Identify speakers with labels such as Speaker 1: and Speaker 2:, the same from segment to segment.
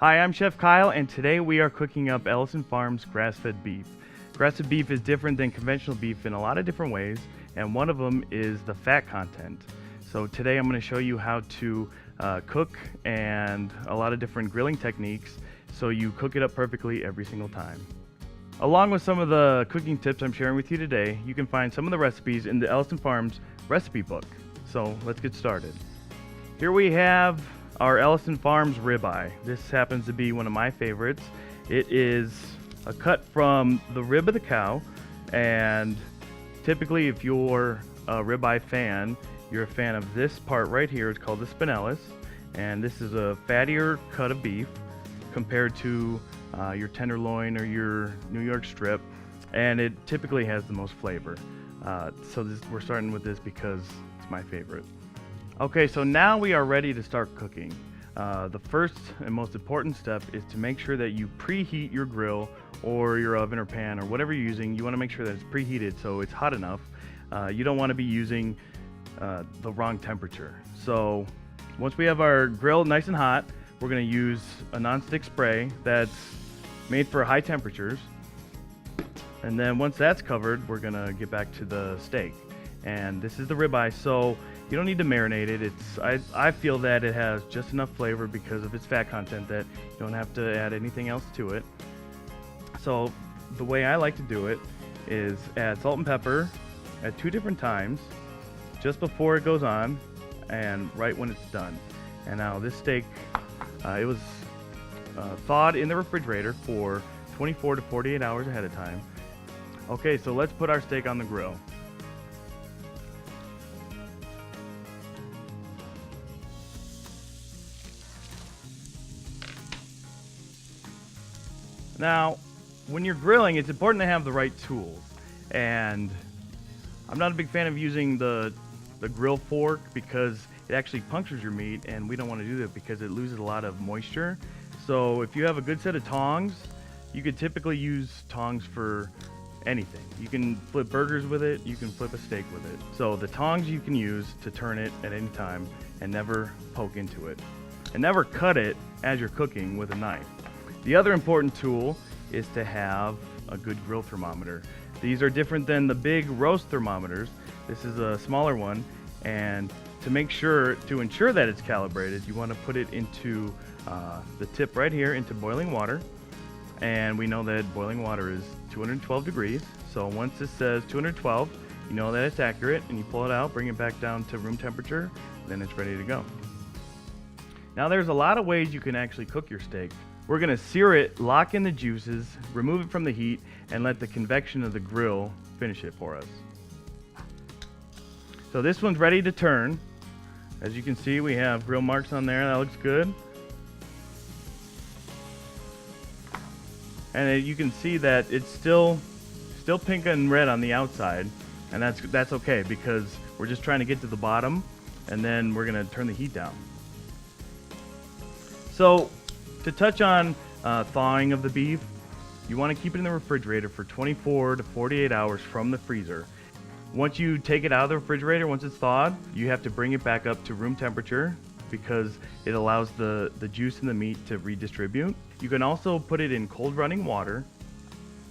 Speaker 1: Hi, I'm Chef Kyle, and today we are cooking up Ellison Farms grass-fed beef. Grass-fed beef is different than conventional beef in a lot of different ways, and one of them is the fat content. So today I'm going to show you how to cook and a lot of different grilling techniques so you cook it up perfectly every single time. Along with some of the cooking tips I'm sharing with you today, you can find some of the recipes in the Ellison Farms recipe book. So let's get started. Here we have our Ellison Farms ribeye. This happens to be one of my favorites. It is a cut from the rib of the cow, and typically if you're a ribeye fan, you're a fan of this part right here. It's called the spinalis, and this is a fattier cut of beef compared to your tenderloin or your New York strip, and it typically has the most flavor. We're starting with this because it's my favorite. Okay, so now we are ready to start cooking. The first and most important step is to make sure that you preheat your grill or your oven or pan or whatever you're using. You want to make sure that it's preheated so it's hot enough. You don't want to be using the wrong temperature. So once we have our grill nice and hot, we're going to use a nonstick spray that's made for high temperatures. And then once that's covered, we're going to get back to the steak. And this is the ribeye, so you don't need to marinate it. I feel that it has just enough flavor because of its fat content that you don't have to add anything else to it. So the way I like to do it is add salt and pepper at 2 different times, just before it goes on and right when it's done. And now this steak, it was thawed in the refrigerator for 24 to 48 hours ahead of time. Okay, so let's put our steak on the grill. Now, when you're grilling, it's important to have the right tools. And I'm not a big fan of using the grill fork because it actually punctures your meat, and we don't want to do that because it loses a lot of moisture. So if you have a good set of tongs, you could typically use tongs for anything. You can flip burgers with it, you can flip a steak with it. So the tongs you can use to turn it at any time and never poke into it. And never cut it as you're cooking with a knife. The other important tool is to have a good grill thermometer. These are different than the big roast thermometers. This is a smaller one, and to ensure that it's calibrated, you want to put it into the tip right here into boiling water. And we know that boiling water is 212 degrees. So once it says 212, you know that it's accurate, and you pull it out, bring it back down to room temperature, then it's ready to go. Now there's a lot of ways you can actually cook your steak. We're going to sear it, lock in the juices, remove it from the heat, and let the convection of the grill finish it for us. So this one's ready to turn. As you can see, we have grill marks on there. That looks good. And you can see that it's still pink and red on the outside, and that's okay because we're just trying to get to the bottom, and then we're going to turn the heat down. So to touch on thawing of the beef, you want to keep it in the refrigerator for 24 to 48 hours from the freezer. Once you take it out of the refrigerator, once it's thawed, you have to bring it back up to room temperature because it allows the juice in the meat to redistribute. You can also put it in cold running water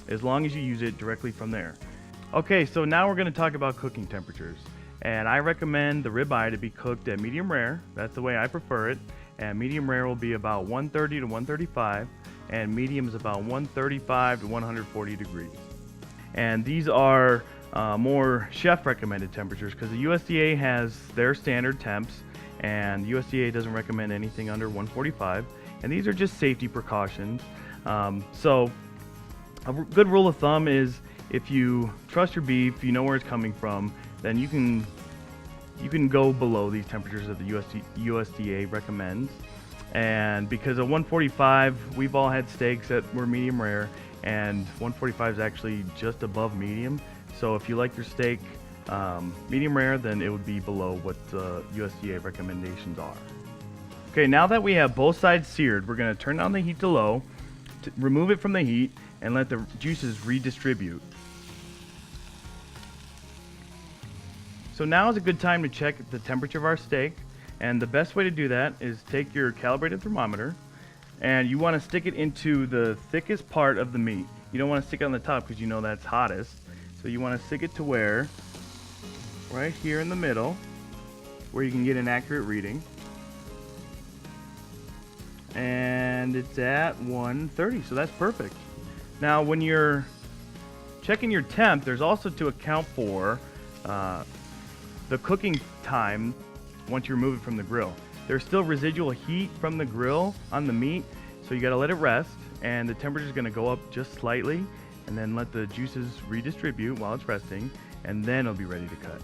Speaker 1: as long as you use it directly from there. Okay, so now we're going to talk about cooking temperatures. And I recommend the ribeye to be cooked at medium rare. That's the way I prefer it. And medium rare will be about 130 to 135, and medium is about 135 to 140 degrees. And these are more chef recommended temperatures because the USDA has their standard temps, and USDA doesn't recommend anything under 145. And these are just safety precautions. So a good rule of thumb is if you trust your beef, you know where it's coming from, then you can go below these temperatures that the USDA recommends. And because of 145, we've all had steaks that were medium rare, and 145 is actually just above medium. So if you like your steak medium rare, then it would be below what the USDA recommendations are. Okay, now that we have both sides seared, we're going to turn down the heat to low, remove it from the heat, and let the juices redistribute. So now is a good time to check the temperature of our steak, and the best way to do that is take your calibrated thermometer And you want to stick it into the thickest part of the meat. You don't want to stick it on the top because you know that's hottest. So you want to stick it to where, right here in the middle, where you can get an accurate reading. And it's at 130, so that's perfect. Now when you're checking your temp, there's also to account for the cooking time once you remove it from the grill. There's still residual heat from the grill on the meat, so you gotta let it rest, and the temperature is gonna go up just slightly, and then let the juices redistribute while it's resting, and then it'll be ready to cut.